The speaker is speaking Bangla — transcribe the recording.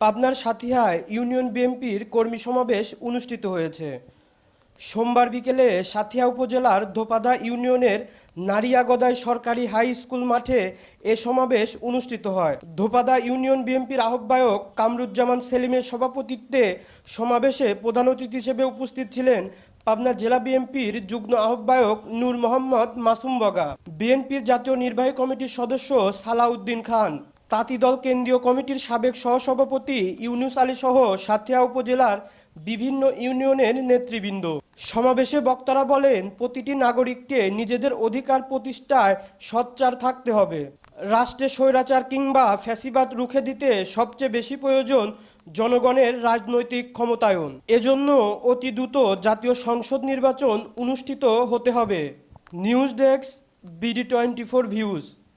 পাবনার সাঁথিয়ায় ইউনিয়ন বিএনপির কর্মী সমাবেশ অনুষ্ঠিত হয়েছে। সোমবার বিকেলে সাঁথিয়া উপজেলার ধোপাদা ইউনিয়নের নারিয়াগদাই সরকারি হাই স্কুল মাঠে এ সমাবেশ অনুষ্ঠিত হয়। ধোপাদা ইউনিয়ন বিএনপির আহ্বায়ক কামরুজ্জামান সেলিমের সভাপতিত্বে সমাবেশে প্রধান অতিথি হিসেবে উপস্থিত ছিলেন পাবনা জেলা বিএনপির যুগ্ম আহ্বায়ক নূর মোহাম্মদ মাসুম বগা, বিএনপির জাতীয় নির্বাহী কমিটির সদস্য সালাউদ্দিন খান, তাঁতিদল কেন্দ্রীয় কমিটির সাবেক সহসভাপতি ইউনুস আলী সহ সাঁথিয়া উপজেলার বিভিন্ন ইউনিয়নের নেতৃবৃন্দ। সমাবেশে বক্তারা বলেন, প্রতিটি নাগরিককে নিজেদের অধিকার প্রতিষ্ঠায় সোচ্চার থাকতে হবে। রাষ্ট্রে স্বৈরাচার কিংবা ফ্যাসিবাদ রুখে দিতে সবচেয়ে বেশি প্রয়োজন জনগণের রাজনৈতিক ক্ষমতায়ন। এজন্য অতি দ্রুত জাতীয় সংসদ নির্বাচন অনুষ্ঠিত হতে হবে। News desk, BD24 views.